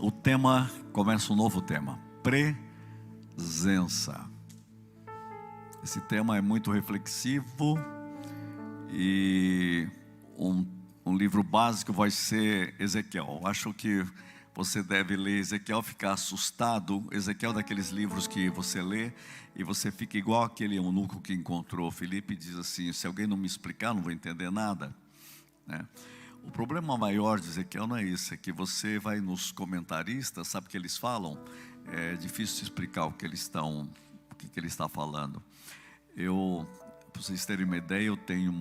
o tema, começa um novo tema: presença. Esse tema é muito reflexivo e um livro básico vai ser Ezequiel. Acho que você deve ler Ezequiel, ficar assustado. Ezequiel é daqueles livros que você lê e você fica igual aquele eunuco que encontrou Filipe e diz assim: se alguém não me explicar, não vou entender nada, né? O problema maior de Ezequiel não é isso, é que você vai nos comentaristas, sabe o que eles falam? É difícil explicar o que ele está falando. Para vocês terem uma ideia, eu tenho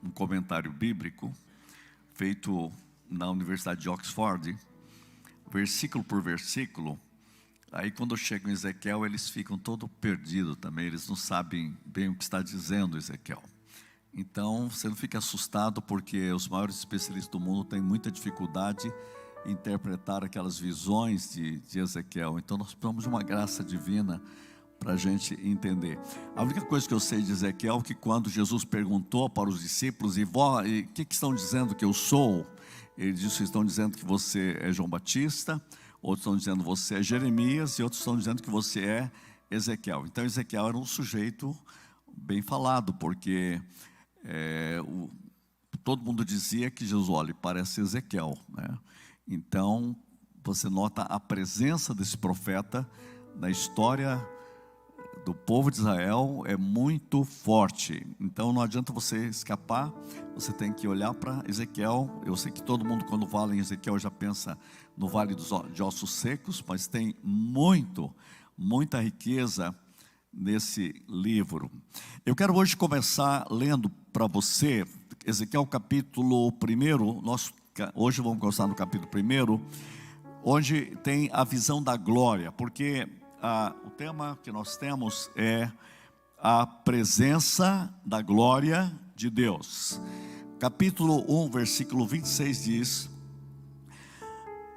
um comentário bíblico feito na Universidade de Oxford, versículo por versículo. Aí quando eu chego em Ezequiel, eles ficam todo perdidos também, eles não sabem bem o que está dizendo Ezequiel. Então você não fica assustado, porque os maiores especialistas do mundo têm muita dificuldade em interpretar aquelas visões de Ezequiel. Então nós precisamos de uma graça divina para a gente entender. A única coisa que eu sei de Ezequiel é que quando Jesus perguntou para os discípulos: e o que estão dizendo que eu sou? Ele disse: estão dizendo que você é João Batista, outros estão dizendo que você é Jeremias, e outros estão dizendo que você é Ezequiel. Então Ezequiel era um sujeito bem falado, porque todo mundo dizia que Jesus, olha, parece Ezequiel, né? Então você nota a presença desse profeta na história do povo de Israel, é muito forte. Então não adianta você escapar, você tem que olhar para Ezequiel. Eu sei que todo mundo, quando fala em Ezequiel, já pensa no vale de ossos secos, mas tem muita riqueza nesse livro. Eu quero hoje começar lendo para você Ezequiel capítulo 1. Hoje vamos começar no capítulo 1, onde tem a visão da glória, porque o tema que nós temos é a presença da glória de Deus. Capítulo 1, versículo 26 diz: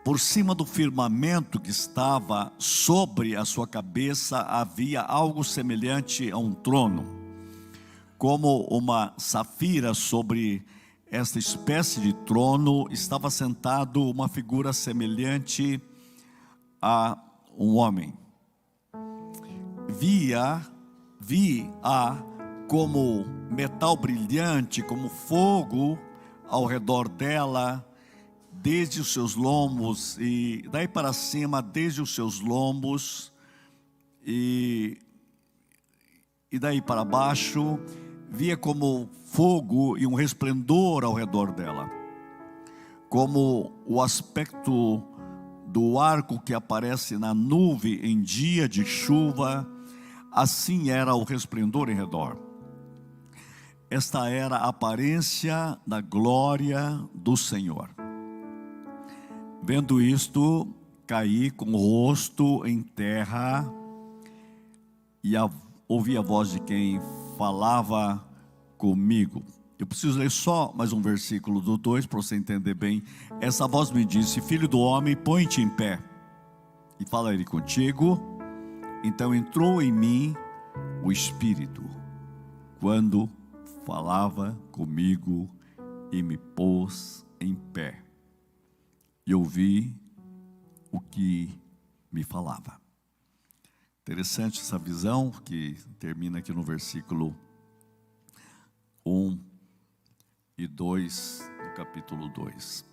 por cima do firmamento que estava sobre a sua cabeça havia algo semelhante a um trono, como uma safira. Sobre esta espécie de trono estava sentado uma figura semelhante a um homem. Vi-a como metal brilhante, como fogo ao redor dela, desde os seus lombos, e daí para cima, desde os seus lombos, e daí para baixo, via como fogo e um resplendor ao redor dela, como o aspecto do arco que aparece na nuvem em dia de chuva. Assim era o resplendor em redor. Esta era a aparência da glória do Senhor. Vendo isto, caí com o rosto em terra e ouvi a voz de quem falava comigo. Eu preciso ler só mais um versículo do 2 para você entender bem. Essa voz me disse: filho do homem, põe-te em pé e fala ele contigo. Então entrou em mim o Espírito, quando falava comigo, e me pôs em pé, e ouvi o que me falava. Interessante essa visão que termina aqui no versículo 1 e 2 do capítulo 2.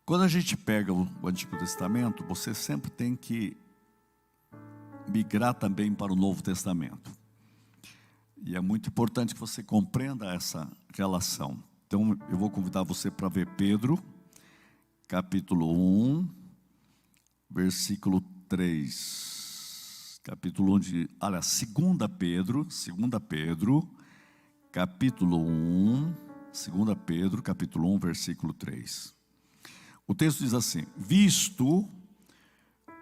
Quando a gente pega o Antigo Testamento, você sempre tem que migrar também para o Novo Testamento. E é muito importante que você compreenda essa relação. Então eu vou convidar você para ver Pedro, capítulo 1, versículo 3. Capítulo 1 de... Olha, 2 Pedro, capítulo 1, 2 Pedro, capítulo 1, versículo 3. O texto diz assim: visto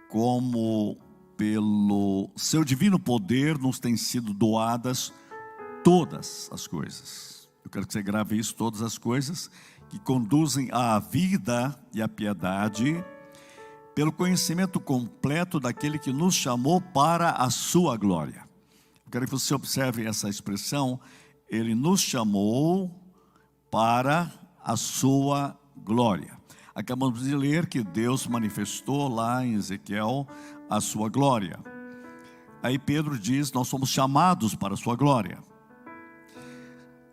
como pelo seu divino poder nos têm sido doadas todas as coisas. Eu quero que você grave isso: todas as coisas que conduzem à vida e à piedade, pelo conhecimento completo daquele que nos chamou para a sua glória. Eu quero que você observe essa expressão: ele nos chamou para a sua glória. Acabamos de ler que Deus manifestou lá em Ezequiel a sua glória. Aí Pedro diz: nós somos chamados para a sua glória.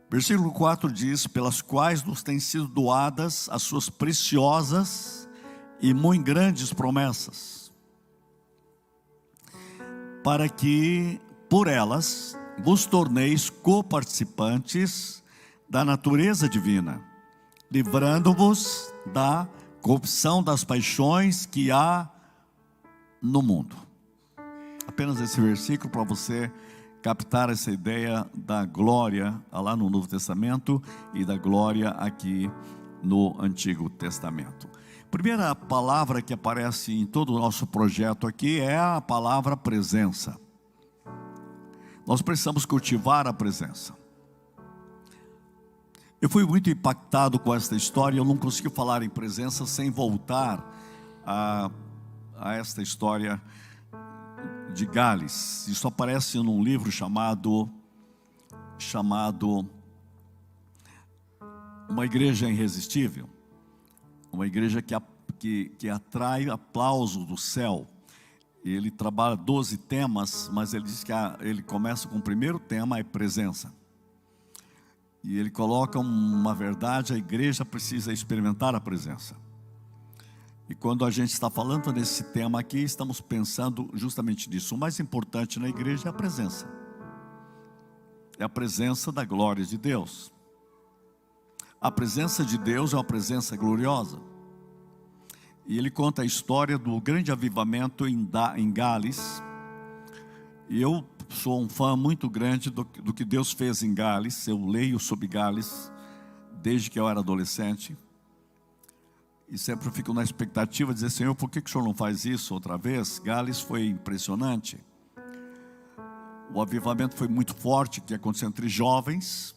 Versículo 4 diz: pelas quais nos têm sido doadas as suas preciosas e muito grandes promessas, para que por elas vos torneis coparticipantes da natureza divina, livrando-vos da corrupção das paixões que há no mundo. Apenas esse versículo para você captar essa ideia da glória lá no Novo Testamento e da glória aqui no Antigo Testamento. Primeira palavra que aparece em todo o nosso projeto aqui é a palavra presença. Nós precisamos cultivar a presença. Eu fui muito impactado com esta história. Eu não consegui falar em presença sem voltar a esta história de Gales. Isso aparece num livro chamado Uma Igreja Irresistível. Uma igreja que atrai aplauso do céu. Ele trabalha 12 temas, mas ele diz que ele começa com o primeiro tema, é presença. E ele coloca uma verdade: a igreja precisa experimentar a presença. E quando a gente está falando nesse tema aqui, estamos pensando justamente nisso. O mais importante na igreja é a presença. É a presença da glória de Deus. A presença de Deus é uma presença gloriosa. E ele conta a história do grande avivamento em Gales. E eu sou um fã muito grande do que Deus fez em Gales. Eu leio sobre Gales desde que eu era adolescente. E sempre fico na expectativa de dizer: Senhor, por que o Senhor não faz isso outra vez? Gales foi impressionante. O avivamento foi muito forte, que aconteceu entre jovens.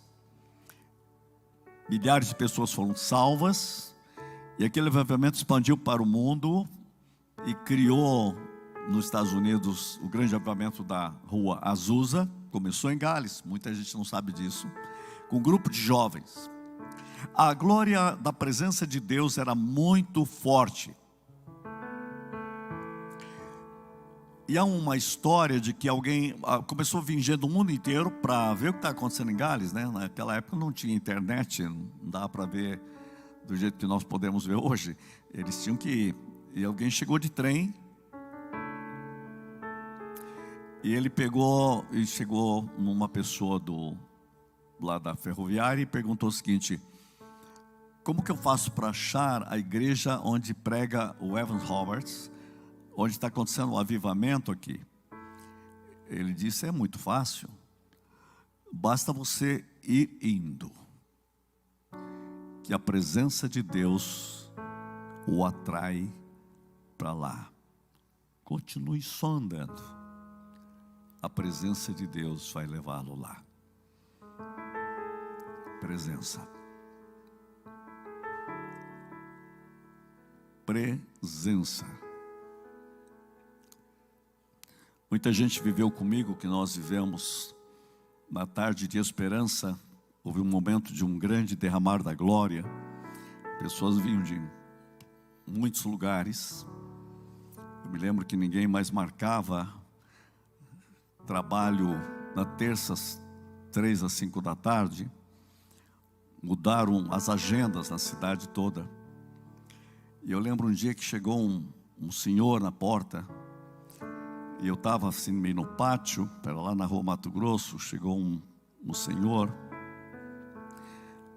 Milhares de pessoas foram salvas. E aquele avivamento expandiu para o mundo e criou nos Estados Unidos o grande avivamento da rua Azusa. Começou em Gales, muita gente não sabe disso, com um grupo de jovens. A glória da presença de Deus era muito forte. E há uma história de que alguém começou a vir gente do mundo inteiro para ver o que está acontecendo em Gales, né? Naquela época não tinha internet, não dá para ver do jeito que nós podemos ver hoje. Eles tinham que ir. E alguém chegou de trem. E ele chegou numa pessoa lá da ferroviária e perguntou o seguinte: como que eu faço para achar a igreja onde prega o Evan Roberts, onde está acontecendo o avivamento aqui? Ele disse: é muito fácil, basta você ir indo, que a presença de Deus o atrai para lá. Continue só andando, a presença de Deus vai levá-lo lá. Presença. Presença. Muita gente viveu comigo que nós vivemos na tarde de esperança. Houve um momento de um grande derramar da glória. Pessoas vinham de muitos lugares. Eu me lembro que ninguém mais marcava trabalho na terça, 3 às 5 da tarde. Mudaram as agendas na cidade toda. E eu lembro um dia que chegou um senhor na porta. E eu estava assim meio no pátio, para lá na rua Mato Grosso. Chegou um senhor.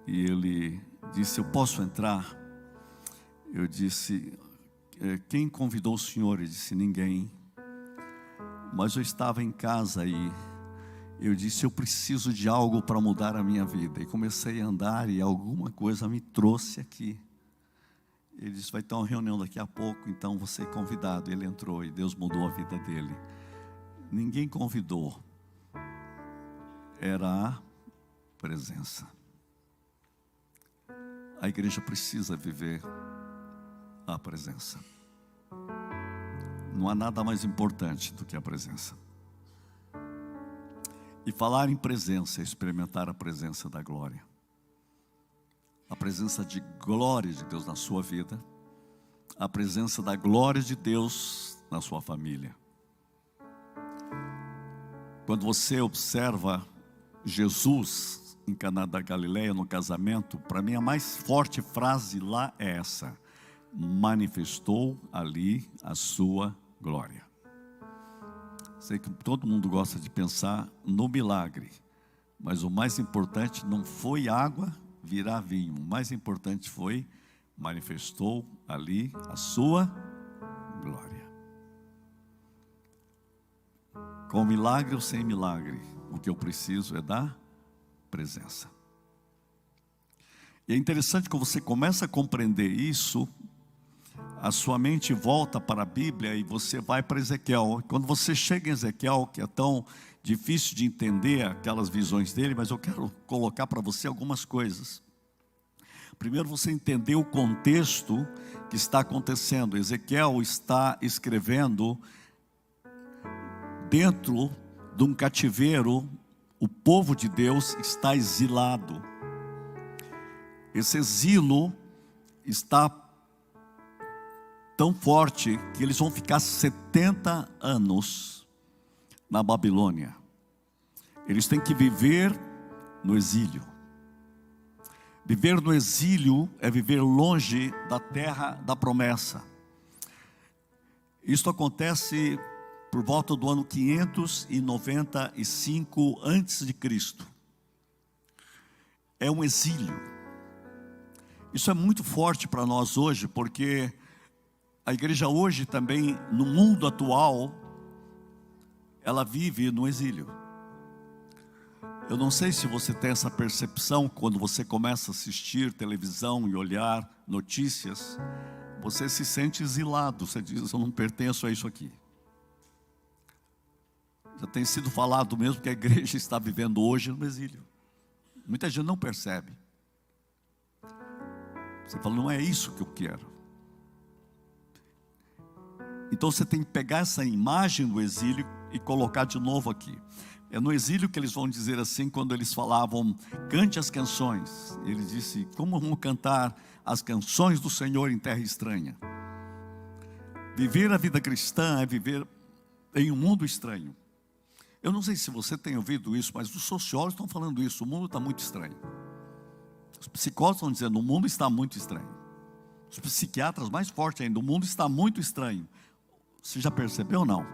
E ele disse: eu posso entrar? Eu disse: quem convidou o senhor? Ele disse: ninguém. Mas eu estava em casa e eu disse: eu preciso de algo para mudar a minha vida. E comecei a andar e alguma coisa me trouxe aqui. Ele disse: vai ter uma reunião daqui a pouco, então você é convidado. Ele entrou e Deus mudou a vida dele. Ninguém convidou, era a presença. A igreja precisa viver a presença. Não há nada mais importante do que a presença. E falar em presença é experimentar a presença da glória. A presença de glória de Deus na sua vida, a presença da glória de Deus na sua família. Quando você observa Jesus em Caná da Galileia no casamento, para mim a mais forte frase lá é essa: manifestou ali a sua glória. Sei que todo mundo gosta de pensar no milagre, mas o mais importante não foi água virar vinho, o mais importante foi manifestou ali a sua glória. Com milagre ou sem milagre, o que eu preciso é da presença. E é interessante que você começa a compreender isso, a sua mente volta para a Bíblia e você vai para Ezequiel. Quando você chega em Ezequiel, que é tão difícil de entender aquelas visões dele, mas eu quero colocar para você algumas coisas. Primeiro, você entender o contexto que está acontecendo. Ezequiel está escrevendo dentro de um cativeiro. O povo de Deus está exilado. Esse exílio está tão forte que eles vão ficar 70 anos na Babilônia. Eles têm que viver no exílio. Viver no exílio é viver longe da terra da promessa. Isto acontece por volta do ano 595 a.C. É um exílio. Isso é muito forte para nós hoje, porque a igreja hoje também, no mundo atual, ela vive no exílio. Eu não sei se você tem essa percepção quando você começa a assistir televisão e olhar notícias, você se sente exilado, você diz: eu não pertenço a isso aqui. Já tem sido falado mesmo que a igreja está vivendo hoje no exílio. Muita gente não percebe. Você fala: não é isso que eu quero. Então você tem que pegar essa imagem do exílio e colocar de novo aqui. É no exílio que eles vão dizer assim, quando eles falavam: cante as canções. Ele disse: como vamos cantar as canções do Senhor em terra estranha? Viver a vida cristã é viver em um mundo estranho. Eu não sei se você tem ouvido isso, mas os sociólogos estão falando isso: o mundo está muito estranho. Os psicólogos estão dizendo: o mundo está muito estranho. Os psiquiatras, mais forte ainda: o mundo está muito estranho. Você já percebeu ou não?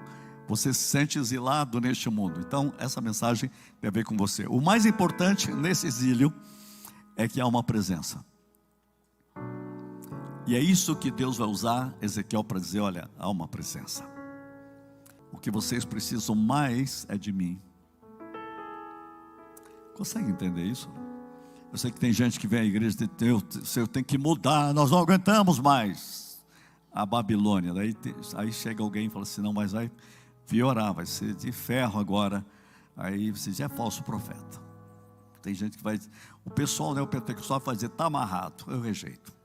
Você se sente exilado neste mundo. Então essa mensagem tem a ver com você. O mais importante nesse exílio é que há uma presença. E é isso que Deus vai usar Ezequiel para dizer: olha, há uma presença. O que vocês precisam mais é de mim. Consegue entender isso? Eu sei que tem gente que vem à igreja e diz: eu tenho que mudar, nós não aguentamos mais a Babilônia. Aí chega alguém e fala assim: não, mas vai piorar, vai ser de ferro agora. Aí você diz: é falso profeta. Tem gente que vai, o pessoal, né, o pentecostal vai dizer: está amarrado. Eu rejeito.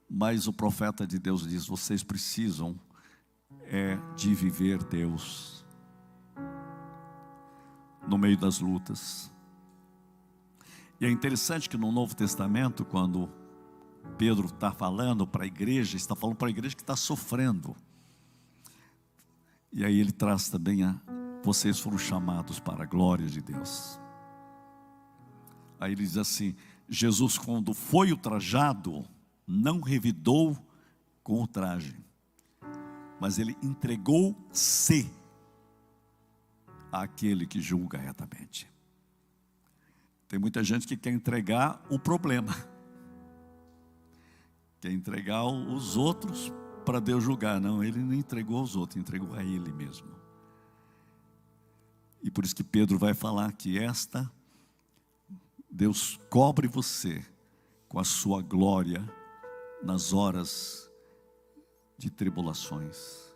Mas o profeta de Deus diz: vocês precisam de viver Deus no meio das lutas. E é interessante que no Novo Testamento, quando Pedro está falando para a igreja, está falando para a igreja que está sofrendo. E aí ele traz também vocês foram chamados para a glória de Deus. Aí ele diz assim: Jesus, quando foi ultrajado, não revidou com o traje, mas ele entregou-se àquele que julga retamente. Tem muita gente que quer entregar o problema, quer entregar os outros para Deus julgar. Não, ele não entregou os outros, entregou a ele mesmo. E por isso que Pedro vai falar que Deus cobre você com a sua glória nas horas de tribulações.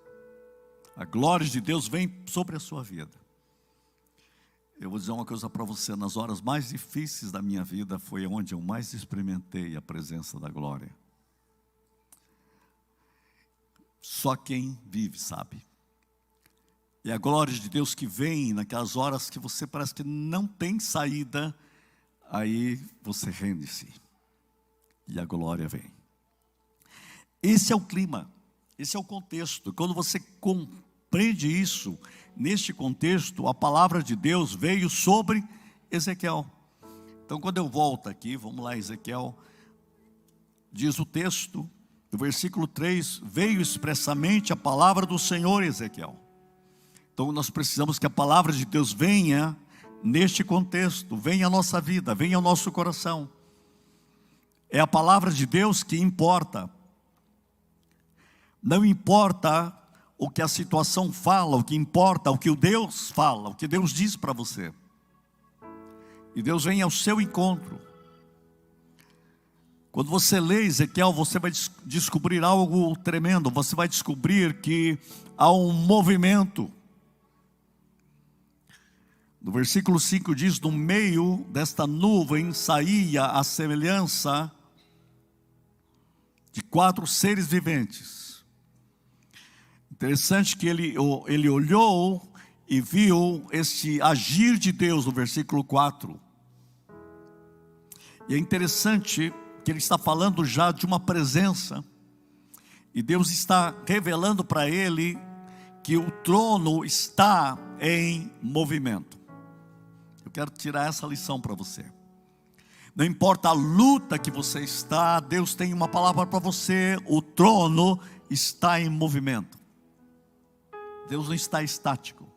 A glória de Deus vem sobre a sua vida. Eu vou dizer uma coisa para você: nas horas mais difíceis da minha vida foi onde eu mais experimentei a presença da glória. Só quem vive sabe. E a glória de Deus que vem naquelas horas que você parece que não tem saída, aí você rende-se. e a glória vem. Esse é o clima, esse é o contexto. Quando você compreende isso, neste contexto, a palavra de Deus veio sobre Ezequiel. Então, quando eu volto aqui, vamos lá, Ezequiel, diz o texto, no versículo 3, veio expressamente a palavra do Senhor, Ezequiel. Então, nós precisamos que a palavra de Deus venha neste contexto, venha à nossa vida, venha ao nosso coração. É a palavra de Deus que importa. Não importa o que a situação fala, o que importa, o que o Deus fala, o que Deus diz para você. E Deus vem ao seu encontro. Quando você lê Ezequiel, você vai descobrir algo tremendo. Você vai descobrir que há um movimento. No versículo 5 diz, no meio desta nuvem saía a semelhança de 4 seres viventes. Interessante que ele olhou e viu este agir de Deus no versículo 4. E é interessante que ele está falando já de uma presença. E Deus está revelando para ele que o trono está em movimento. Eu quero tirar essa lição para você. Não importa a luta que você está, Deus tem uma palavra para você. O trono está em movimento. Deus não está estático.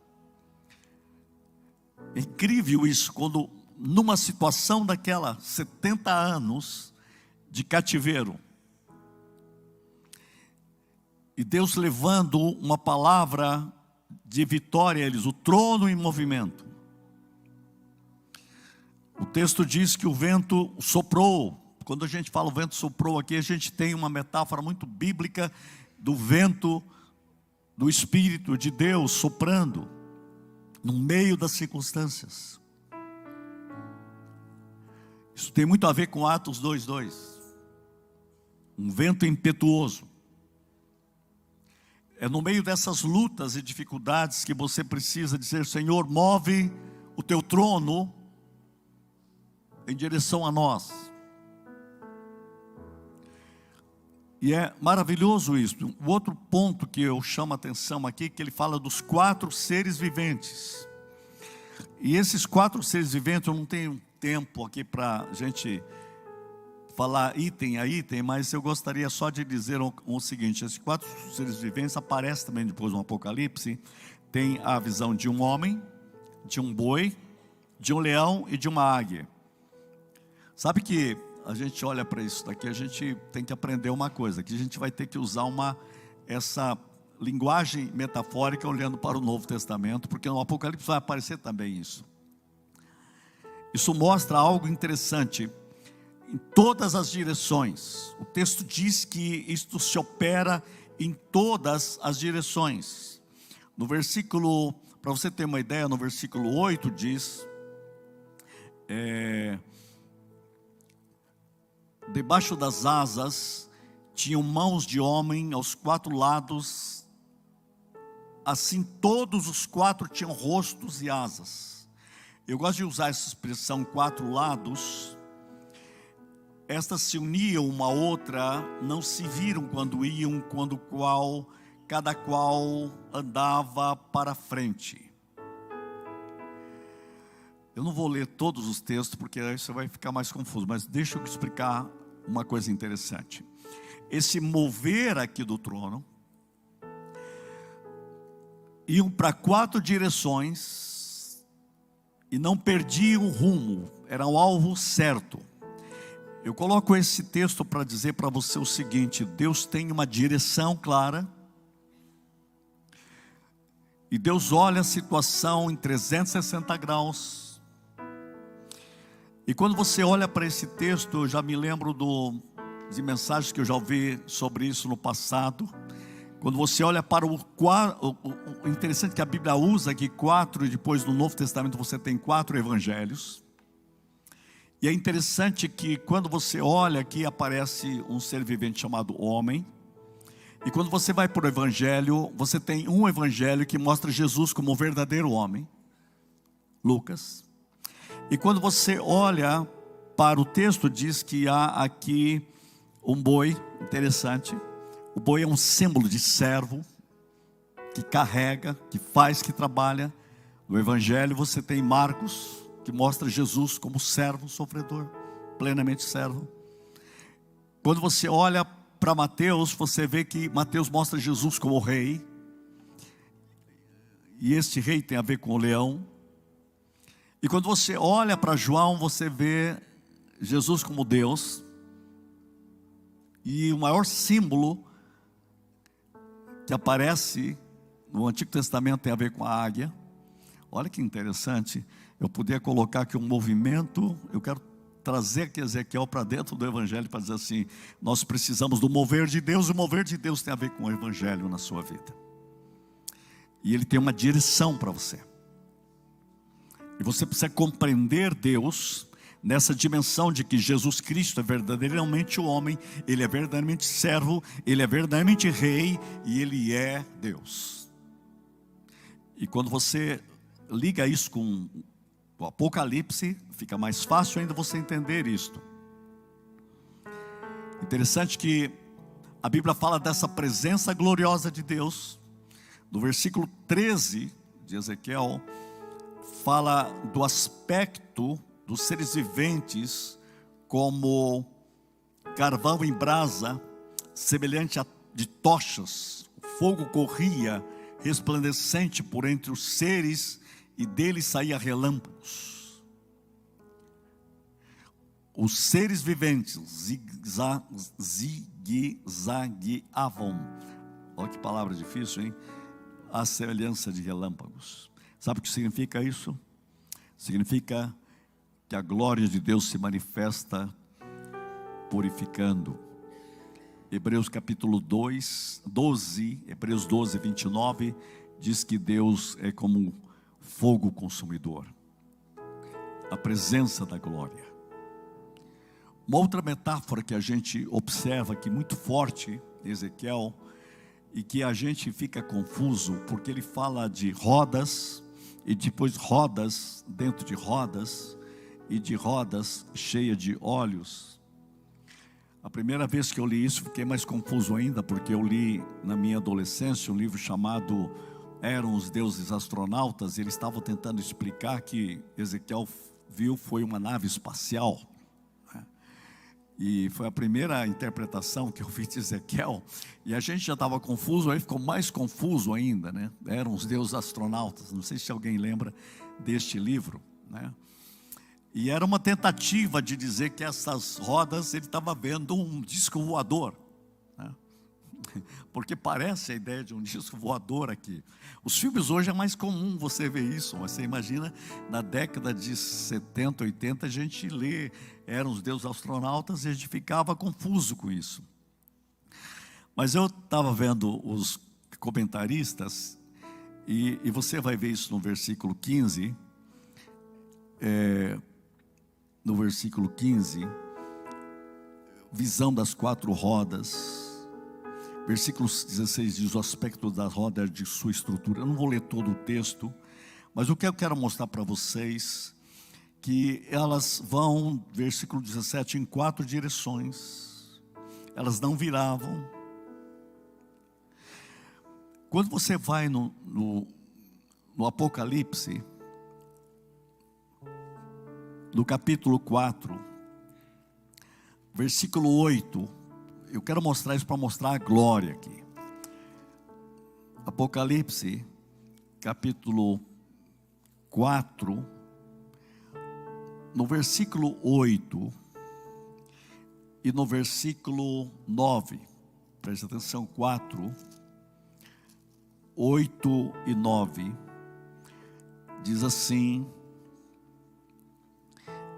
É incrível isso, quando numa situação daquela, 70 anos de cativeiro, e Deus levando uma palavra de vitória a eles, o trono em movimento. O texto diz que o vento soprou. Quando a gente fala o vento soprou aqui, a gente tem uma metáfora muito bíblica do vento do Espírito de Deus soprando no meio das circunstâncias. Isso tem muito a ver com Atos 2:2. Um vento impetuoso. É no meio dessas lutas e dificuldades que você precisa dizer: Senhor, move o teu trono em direção a nós. E é maravilhoso isso. O outro ponto que eu chamo a atenção aqui, que ele fala dos 4 seres viventes. E esses 4 seres viventes, eu não tenho tempo aqui para a gente falar item a item, mas eu gostaria só de dizer o seguinte: esses 4 seres viventes aparecem também depois no Apocalipse. Tem a visão de um homem, de um boi, de um leão e de uma águia. Sabe que a gente olha para isso daqui, a gente tem que aprender uma coisa, que a gente vai ter que usar essa linguagem metafórica olhando para o Novo Testamento, porque no Apocalipse vai aparecer também isso. Isso mostra algo interessante em todas as direções. O texto diz que isto se opera em todas as direções. No versículo, para você ter uma ideia, no versículo 8 diz: debaixo das asas tinham mãos de homem aos 4 lados, assim todos os 4 tinham rostos e asas. Eu gosto de usar essa expressão 4 lados. Estas se uniam uma à outra, não se viram quando iam, cada qual andava para frente. Eu não vou ler todos os textos, porque aí você vai ficar mais confuso, mas deixa eu explicar uma coisa interessante. Esse mover aqui do trono, iam para 4 direções, e não perdiam o rumo, era o alvo certo. Eu coloco esse texto para dizer para você o seguinte: Deus tem uma direção clara, e Deus olha a situação em 360 graus, e quando você olha para esse texto, eu já me lembro de mensagens que eu já ouvi sobre isso no passado. Quando você olha para o interessante que a Bíblia usa aqui 4, e depois no Novo Testamento você tem 4 evangelhos. E é interessante que quando você olha aqui aparece um ser vivente chamado homem. E quando você vai para o evangelho, você tem um evangelho que mostra Jesus como o verdadeiro homem, Lucas. E quando você olha para o texto, diz que há aqui Um boi, interessante. O boi é um símbolo de servo, que carrega, que faz, que trabalha. No Evangelho você tem Marcos, que mostra Jesus como servo, sofredor, plenamente servo. Quando você olha para Mateus, você vê que Mateus mostra Jesus como rei. E este rei tem a ver com o leão. E quando você olha para João, você vê Jesus como Deus. E o maior símbolo que aparece no Antigo Testamento tem a ver com a águia. Olha que interessante. Eu poderia colocar aqui um movimento. Eu quero trazer aqui Ezequiel para dentro do Evangelho para dizer assim: nós precisamos do mover de Deus. E o mover de Deus tem a ver com o Evangelho na sua vida. E ele tem uma direção para você. E você precisa compreender Deus nessa dimensão de que Jesus Cristo é verdadeiramente o homem, Ele é verdadeiramente servo, Ele é verdadeiramente rei e Ele é Deus. E quando você liga isso com o Apocalipse, fica mais fácil ainda você entender isto. Interessante que a Bíblia fala dessa presença gloriosa de Deus. No versículo 13 de Ezequiel, fala do aspecto dos seres viventes como carvão em brasa, semelhante a de tochas. O fogo corria resplandecente por entre os seres e dele saía relâmpagos. Os seres viventes zigue-zagueavam. Olha que palavra difícil, hein? A semelhança de relâmpagos. Sabe o que significa isso? Significa que a glória de Deus se manifesta purificando. Hebreus capítulo 12, Hebreus 12, 29, diz que Deus é como fogo consumidor. A presença da glória. Uma outra metáfora que a gente observa aqui muito forte em Ezequiel, e que a gente fica confuso, porque ele fala de rodas, e depois rodas dentro de rodas, e de rodas cheia de olhos. A primeira vez que eu li isso, fiquei mais confuso ainda, porque eu li na minha adolescência um livro chamado Eram os Deuses Astronautas, e eles estavam tentando explicar que Ezequiel viu foi uma nave espacial. E foi a primeira interpretação que eu fiz de Ezequiel, e a gente já estava confuso, aí ficou mais confuso ainda, né? Eram os deuses astronautas, não sei se alguém lembra deste livro, né? E era uma tentativa de dizer que essas rodas, ele estava vendo um disco voador, né? Porque parece a ideia de um disco voador aqui. Os filmes hoje é mais comum você ver isso, mas você imagina, na década de 70, 80, a gente lê, eram os deuses astronautas, e a gente ficava confuso com isso. Mas eu estava vendo os comentaristas, e você vai ver isso no versículo 15, no versículo 15, visão das quatro rodas. Versículo 16 diz: o aspecto da roda é de sua estrutura. Eu não vou ler todo o texto, mas o que eu quero mostrar para vocês, que elas vão, versículo 17, em quatro direções. Elas não viravam. Quando você vai no Apocalipse, no capítulo 4, versículo 8, eu quero mostrar isso para mostrar a glória aqui. Apocalipse, capítulo 4, no versículo 8 e no versículo 9, preste atenção, 4, 8 e 9, diz assim: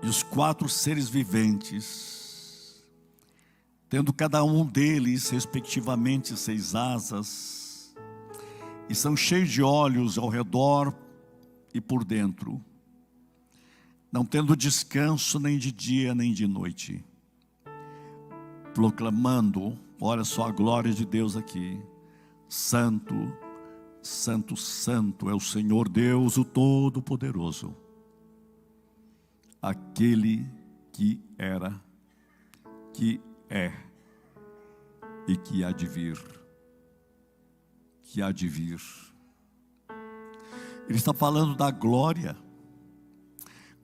e os quatro seres viventes, tendo cada um deles, respectivamente, 6 asas, e são cheios de olhos ao redor e por dentro, não tendo descanso nem de dia nem de noite, proclamando, olha só a glória de Deus aqui: Santo, Santo, Santo é o Senhor Deus, o Todo-Poderoso, aquele que era, que é e que há de vir. Que há de vir. Ele está falando da glória.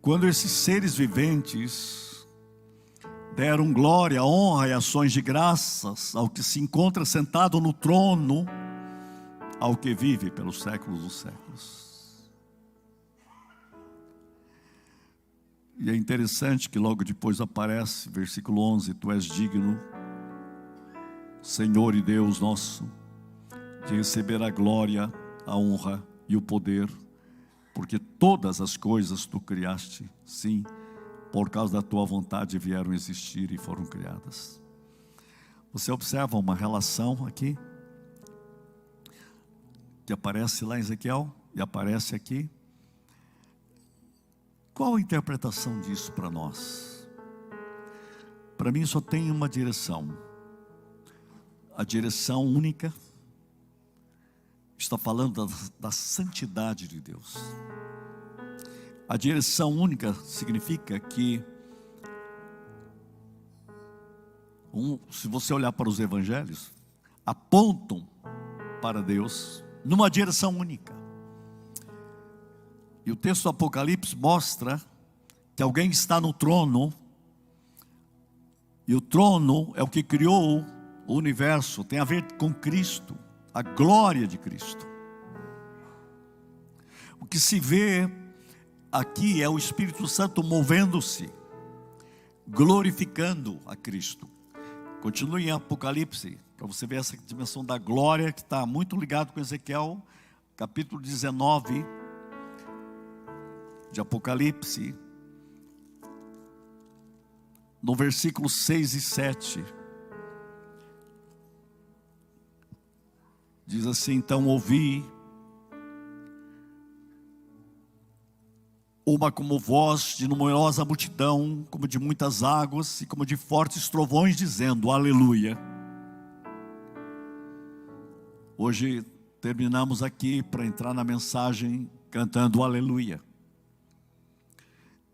Quando esses seres viventes deram glória, honra e ações de graças ao que se encontra sentado no trono, ao que vive pelos séculos dos séculos. E é interessante que logo depois aparece, versículo 11: Tu és digno, Senhor e Deus nosso, de receber a glória, a honra e o poder, porque todas as coisas tu criaste, sim, por causa da tua vontade vieram existir e foram criadas. Você observa uma relação aqui, que aparece lá em Ezequiel e aparece aqui. Qual a interpretação disso para nós? Para mim só tem uma direção. A direção única está falando da santidade de Deus. A direção única significa que, se você olhar para os evangelhos, apontam para Deus numa direção única. E o texto do Apocalipse mostra que alguém está no trono, e o trono é o que criou o universo, tem a ver com Cristo, a glória de Cristo. O que se vê aqui é o Espírito Santo movendo-se, glorificando a Cristo. Continue em Apocalipse, para você ver essa dimensão da glória que está muito ligado com Ezequiel, capítulo 19 de Apocalipse, no versículo 6 e 7. Diz assim: Então ouvi uma como voz de numerosa multidão, como de muitas águas e como de fortes trovões, dizendo: Aleluia. Hoje terminamos aqui para entrar na mensagem cantando Aleluia.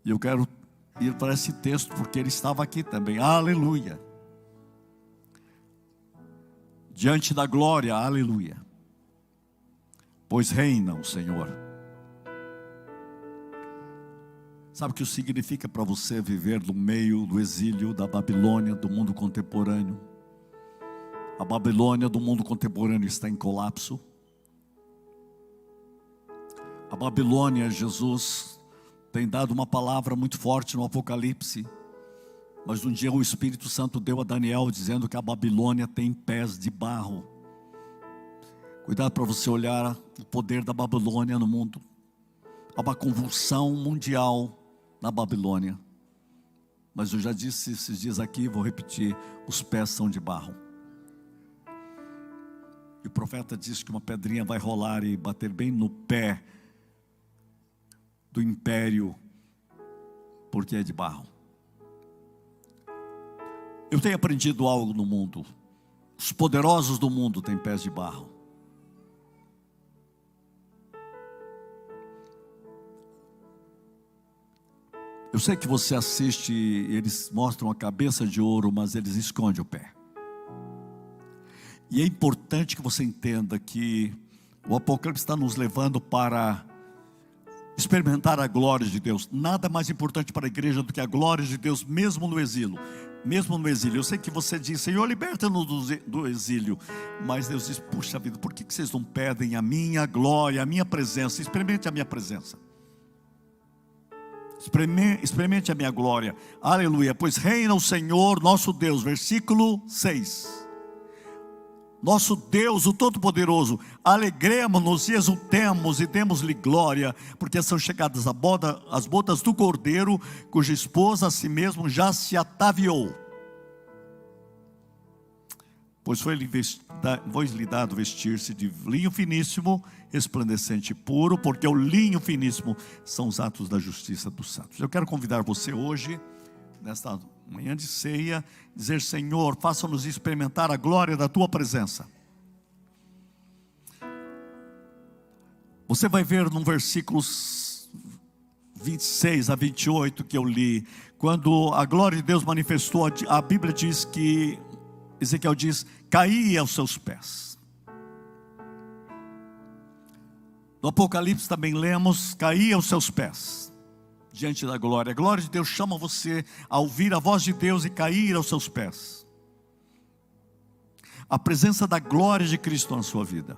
E eu quero ir para esse texto porque ele estava aqui também. Aleluia. Diante da glória, aleluia. Pois reina o Senhor. Sabe o que isso significa para você viver no meio do exílio da Babilônia, do mundo contemporâneo? A Babilônia do mundo contemporâneo está em colapso. A Babilônia, Jesus tem dado uma palavra muito forte no Apocalipse, mas um dia o Espírito Santo deu a Daniel dizendo que a Babilônia tem pés de barro. Cuidado para você olhar o poder da Babilônia no mundo. Há uma convulsão mundial na Babilônia, mas eu já disse esses dias aqui, vou repetir: os pés são de barro. E o profeta disse que uma pedrinha vai rolar e bater bem no pé do império, porque é de barro. Eu tenho aprendido algo no mundo. Os poderosos do mundo têm pés de barro. Eu sei que você assiste, eles mostram a cabeça de ouro, mas eles escondem o pé. E é importante que você entenda que o Apocalipse está nos levando para experimentar a glória de Deus. Nada mais importante para a igreja do que a glória de Deus, mesmo no exílio. Mesmo no exílio. Eu sei que você diz: Senhor, liberta-nos do exílio. Mas Deus diz: puxa vida, por que vocês não pedem a minha glória, a minha presença? Experimente a minha presença. Experimente a minha glória. Aleluia. Pois reina o Senhor nosso Deus. Versículo 6. Nosso Deus, o Todo-Poderoso, alegremos-nos e exultemos e demos-lhe glória, porque são chegadas as bodas do Cordeiro, cuja esposa a si mesmo já se ataviou. Pois foi-lhe dado vestir-se de linho finíssimo, resplandecente e puro, porque o linho finíssimo são os atos da justiça dos santos. Eu quero convidar você hoje, nesta manhã de ceia, dizer: Senhor, faça-nos experimentar a glória da tua presença. Você vai ver no versículos 26 a 28 que eu li, quando a glória de Deus manifestou, a Bíblia diz que, Ezequiel diz caía aos seus pés. No Apocalipse também lemos, caía aos seus pés, diante da glória. A glória de Deus chama você a ouvir a voz de Deus e cair aos seus pés. A presença da glória de Cristo na sua vida.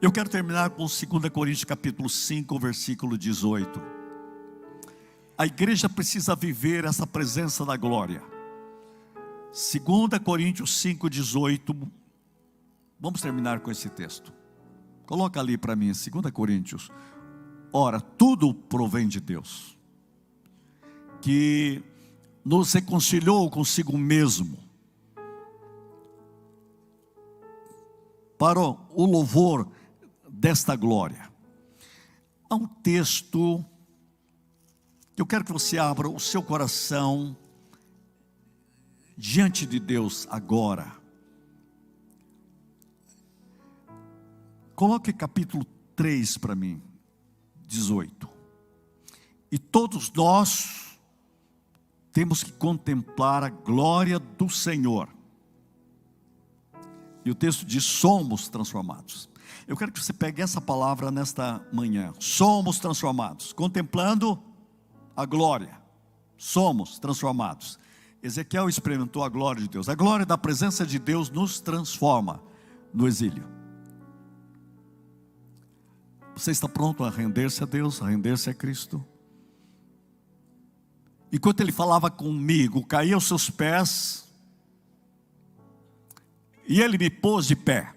Eu quero terminar com 2 Coríntios capítulo 5, versículo 18. A igreja precisa viver essa presença da glória. 2 Coríntios 5, 18. Vamos terminar com esse texto. Coloca ali para mim, 2 Coríntios. Ora, tudo provém de Deus, que nos reconciliou consigo mesmo, para o louvor desta glória. Há um texto que eu quero que você abra o seu coração diante de Deus agora. Coloque capítulo 3 para mim, 18. E todos nós temos que contemplar a glória do Senhor. E o texto diz: somos transformados. Eu quero que você pegue essa palavra nesta manhã. Somos transformados, contemplando a glória. Somos transformados. Ezequiel experimentou a glória de Deus. A glória da presença de Deus nos transforma no exílio. Você está pronto a render-se a Deus, a render-se a Cristo? Enquanto ele falava comigo, caí aos seus pés, e ele me pôs de pé.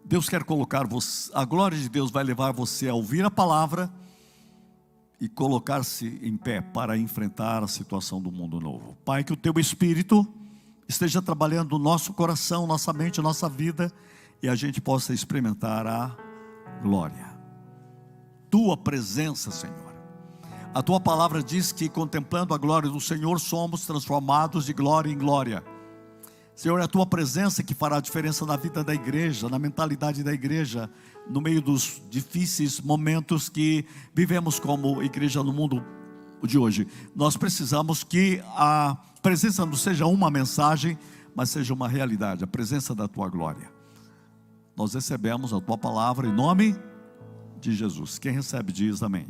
Deus quer colocar você, a glória de Deus vai levar você a ouvir a palavra e colocar-se em pé para enfrentar a situação do mundo novo. Pai, que o teu Espírito esteja trabalhando no nosso coração, nossa mente, nossa vida, e a gente possa experimentar a glória, tua presença, Senhor. A tua palavra diz que contemplando a glória do Senhor somos transformados de glória em glória. Senhor, é a tua presença que fará a diferença na vida da igreja, na mentalidade da igreja, no meio dos difíceis momentos que vivemos como igreja no mundo de hoje. Nós precisamos que a presença não seja uma mensagem, mas seja uma realidade, a presença da tua glória. Nós recebemos a tua palavra em nome de Jesus. Quem recebe diz amém.